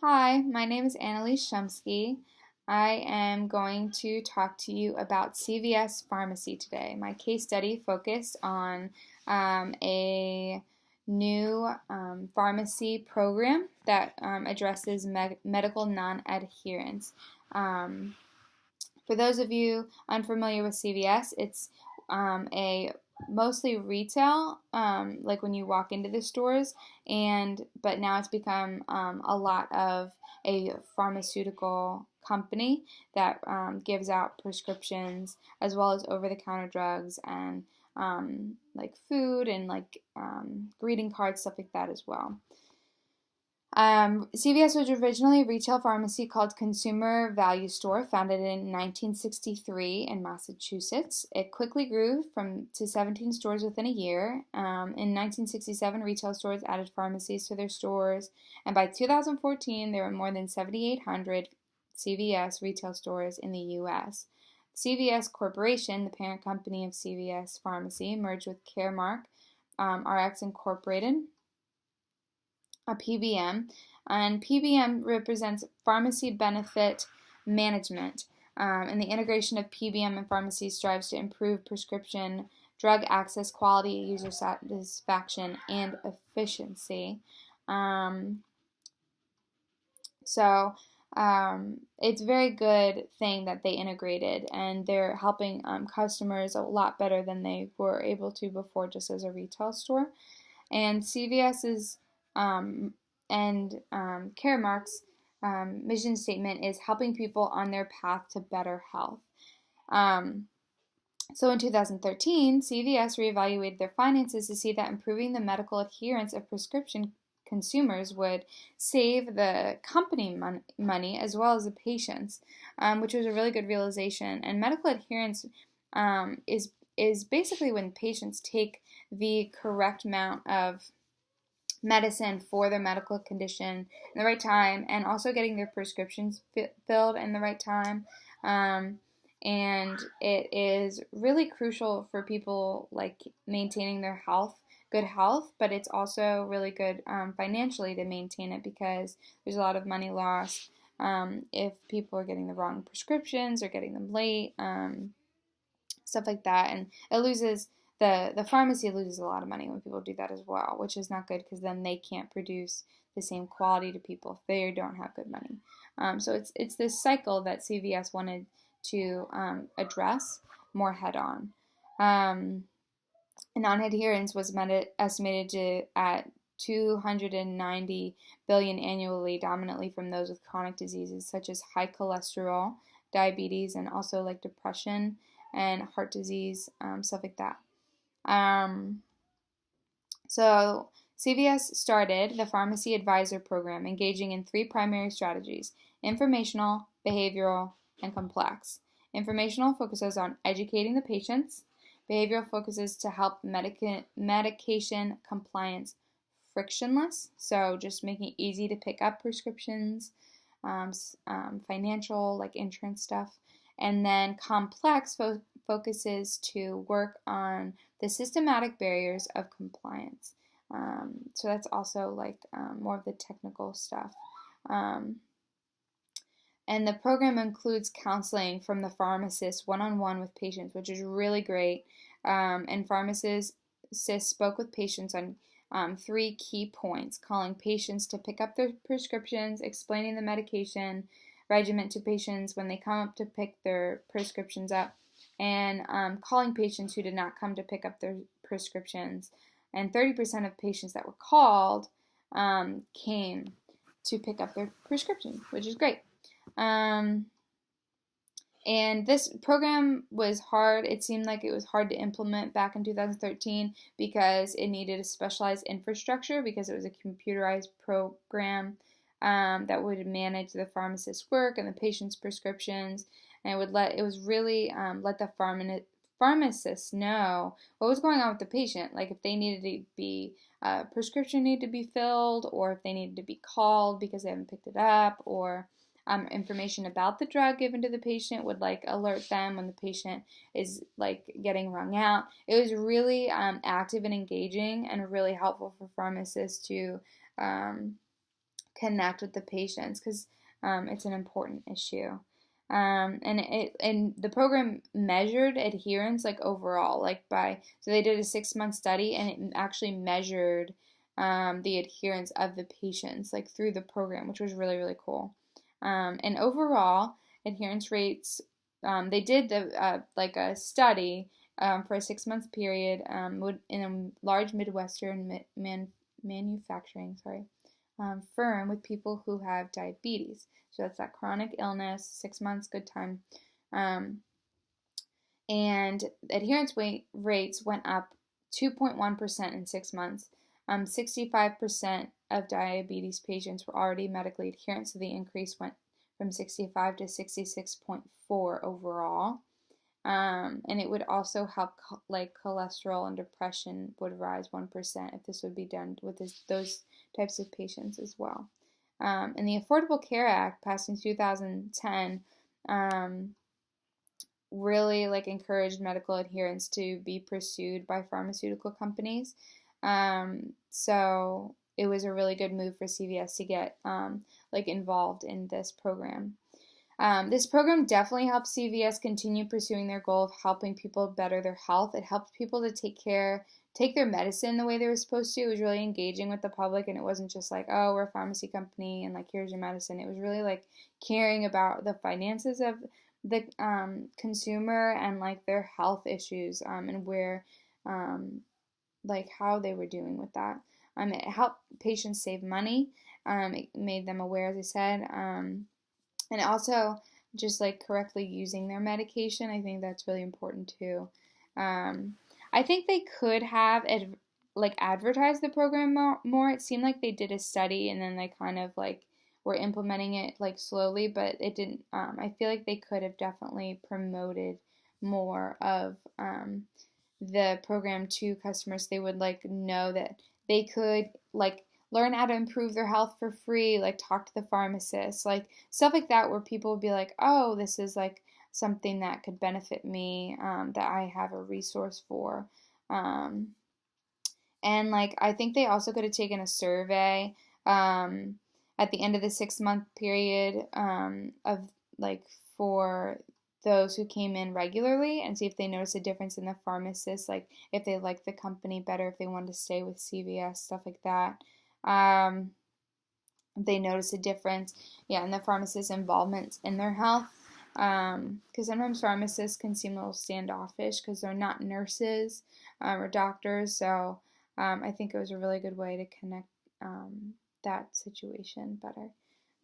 Hi, my name is Annalise Shumsky. I am going to talk to you about CVS Pharmacy today. My case study focused on a new pharmacy program that addresses medical non-adherence. Um, for those of you unfamiliar with CVS, it's a mostly retail, like when you walk into the stores, but now it's become a lot of a pharmaceutical company that gives out prescriptions as well as over-the-counter drugs and like food and like greeting cards, stuff like that as well. CVS was originally a retail pharmacy called Consumer Value Store, founded in 1963 in Massachusetts. It quickly grew to 17 stores within a year. In 1967, retail stores added pharmacies to their stores, and by 2014, there were more than 7,800 CVS retail stores in the U.S. CVS Corporation, the parent company of CVS Pharmacy, merged with Caremark RX Incorporated, a PBM, and PBM represents Pharmacy Benefit Management, and the integration of PBM and pharmacy strives to improve prescription drug access, quality, user satisfaction, and efficiency. Um, so it's a very good thing that they integrated, and they're helping customers a lot better than they were able to before just as a retail store. And CVS's Caremark's mission statement is helping people on their path to better health. So in 2013, CVS reevaluated their finances to see that improving the medical adherence of prescription consumers would save the company money as well as the patients, which was a really good realization. And medical adherence is basically when patients take the correct amount of medicine for their medical condition in the right time, and also getting their prescriptions filled in the right time. And it is really crucial for people like maintaining their good health, but it's also really good financially to maintain it because there's a lot of money lost if people are getting the wrong prescriptions or getting them late, stuff like that, and it loses the pharmacy loses a lot of money when people do that as well, which is not good because then they can't produce the same quality to people if they don't have good money. So it's this cycle that CVS wanted to address more head on. Non-adherence was estimated to at 290 billion annually, dominantly from those with chronic diseases such as high cholesterol, diabetes, and also like depression and heart disease, stuff like that. So CVS started the Pharmacy Advisor Program, engaging in three primary strategies: informational, behavioral, and complex. Informational focuses on educating the patients. Behavioral focuses to help medication compliance frictionless, so just making it easy to pick up prescriptions, financial, like insurance stuff. And then complex focuses to work on the systematic barriers of compliance. So that's also like more of the technical stuff. And the program includes counseling from the pharmacist one-on-one with patients, which is really great. And pharmacists spoke with patients on three key points: calling patients to pick up their prescriptions, explaining the medication regimen to patients when they come up to pick their prescriptions up, and calling patients who did not come to pick up their prescriptions. And 30% of patients that were called came to pick up their prescription, which is great. And this program was hard. It seemed like it was hard to implement back in 2013 because it needed a specialized infrastructure, because it was a computerized program that would manage the pharmacist's work and the patient's prescriptions, and it was really let the pharmacists know what was going on with the patient, like if they needed to be prescription needed to be filled, or if they needed to be called because they haven't picked it up, or information about the drug given to the patient would like alert them when the patient is like getting wrung out. It was really active and engaging and really helpful for pharmacists to connect with the patients because it's an important issue. And the program measured adherence like overall, like so they did a 6-month study and it actually measured the adherence of the patients like through the program, which was really, really cool. And overall adherence rates, they did like a study for a 6-month period in a large Midwestern manufacturing firm with people who have diabetes. So that's that chronic illness, 6 months, good time. And adherence rates went up 2.1% in 6 months. 65% of diabetes patients were already medically adherent, so the increase went from 65 to 66.4 overall. And it would also help like cholesterol and depression would rise 1% if this would be done with those types of patients as well. And the Affordable Care Act passed in 2010 really like encouraged medical adherence to be pursued by pharmaceutical companies. So it was a really good move for CVS to get like involved in this program. This program definitely helps CVS continue pursuing their goal of helping people better their health. It helped people to take their medicine the way they were supposed to. It was really engaging with the public, and it wasn't just like, oh, we're a pharmacy company and like here's your medicine. It was really like caring about the finances of the consumer and like their health issues and where like how they were doing with that. It helped patients save money. It made them aware, as I said. And also just like correctly using their medication. I think that's really important too. I think they could have advertised the program more. It seemed like they did a study and then they kind of like were implementing it like slowly, but it didn't. I feel like they could have definitely promoted more of the program to customers. They would like know that they could like learn how to improve their health for free, like talk to the pharmacist, like stuff like that, where people would be like, oh, this is like something that could benefit me, that I have a resource for. And like I think they also could have taken a survey at the end of the 6-month period of like for those who came in regularly and see if they noticed a difference in the pharmacist, like if they liked the company better, if they wanted to stay with CVS, stuff like that. They notice a difference, in the pharmacist's involvement in their health. Because sometimes pharmacists can seem a little standoffish because they're not nurses or doctors. So I think it was a really good way to connect that situation better.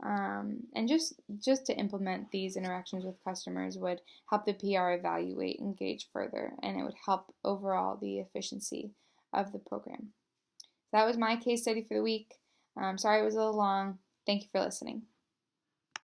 And just to implement these interactions with customers would help the PR evaluate, engage further, and it would help overall the efficiency of the program. That was my case study for the week. Sorry it was a little long. Thank you for listening.